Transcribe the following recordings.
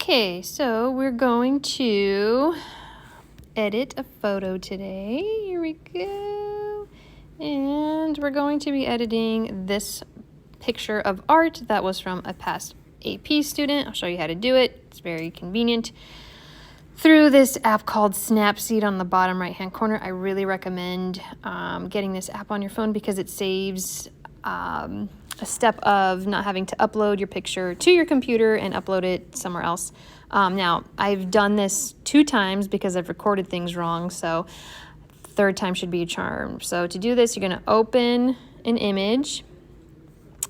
Okay, so we're going to edit a photo today. Here we go. And we're going to be editing this picture of art that was from a past AP student. I'll show you how to do it. It's very convenient. Through this app called Snapseed on the bottom right-hand corner. I really recommend getting this app on your phone because it saves a step of not having to upload your picture to your computer and upload it somewhere else. Now, I've done this 2 times because I've recorded things wrong, so third time should be a charm. So to do this, you're going to open an image,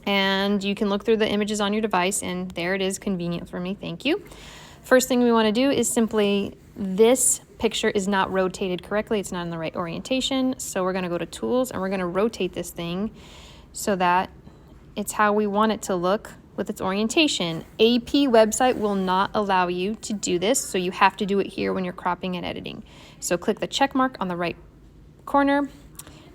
and you can look through the images on your device, and there it is, convenient for me, thank you. First thing we want to do is simply, this picture is not rotated correctly, it's not in the right orientation, so we're going to go to Tools, and we're going to rotate this thing so that it's how we want it to look with its orientation. AP website will not allow you to do this, so you have to do it here when you're cropping and editing. So click the check mark on the right corner,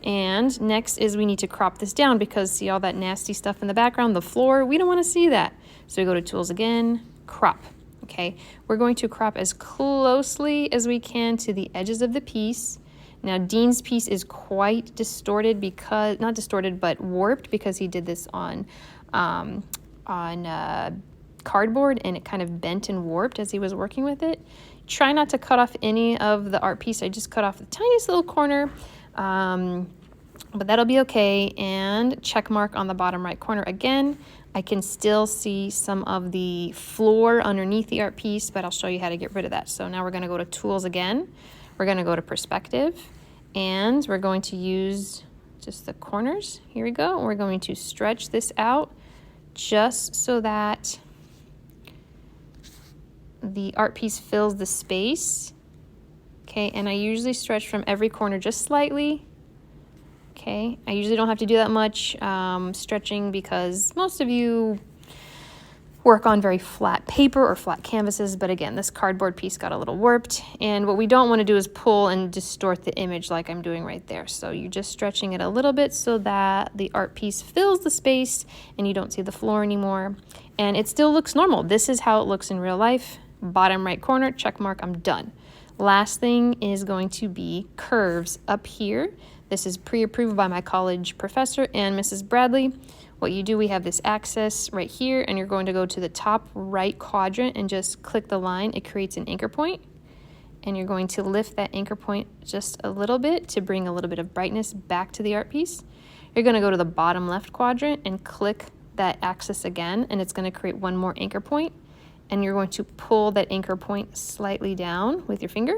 and next is we need to crop this down because see all that nasty stuff in the background, the floor, we don't want to see that. So we go to Tools again, Crop. Okay, we're going to crop as closely as we can to the edges of the piece. Now Dean's piece is quite distorted because, not distorted, but warped because he did this on cardboard, and it kind of bent and warped as he was working with it. Try not to cut off any of the art piece. I just cut off the tiniest little corner, but that'll be okay. And check mark on the bottom right corner again. I can still see some of the floor underneath the art piece, but I'll show you how to get rid of that. So now we're going to go to Tools again. We're going to go to Perspective, and we're going to use just the corners. Here we go. We're going to stretch this out just so that the art piece fills the space. Okay, and I usually stretch from every corner just slightly. Okay, I usually don't have to do that much stretching because most of you work on very flat paper or flat canvases, but again, this cardboard piece got a little warped, and what we don't want to do is pull and distort the image like I'm doing right there. So you're just stretching it a little bit so that the art piece fills the space and you don't see the floor anymore, and it still looks normal. This is how it looks in real life. Bottom right corner, check mark, I'm done. Last thing is going to be curves up here. This is pre-approved by my college professor and Mrs. Bradley. What you do, we have this axis right here, and you're going to go to the top right quadrant and just click the line. It creates an anchor point, and you're going to lift that anchor point just a little bit to bring a little bit of brightness back to the art piece. You're going to go to the bottom left quadrant and click that axis again, and it's going to create one more anchor point, and you're going to pull that anchor point slightly down with your finger.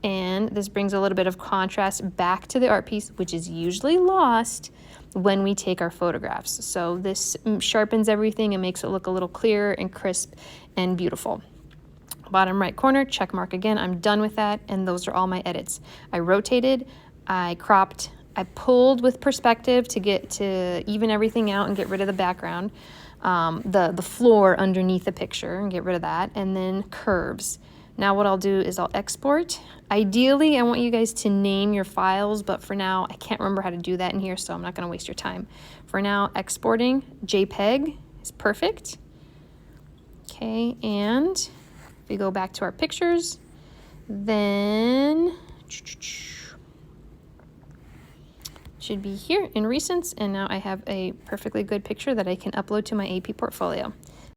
And this brings a little bit of contrast back to the art piece, which is usually lost when we take our photographs. So this sharpens everything and makes it look a little clearer and crisp and beautiful. Bottom right corner, check mark again. I'm done with that, and those are all my edits. I rotated, I cropped, I pulled with perspective to get to even everything out and get rid of the background, the floor underneath the picture and get rid of that, and then curves. Now what I'll do is I'll export. Ideally, I want you guys to name your files, but for now, I can't remember how to do that in here, so I'm not going to waste your time. For now, exporting JPEG is perfect. Okay, and if we go back to our pictures, then should be here in Recents, and now I have a perfectly good picture that I can upload to my AP portfolio.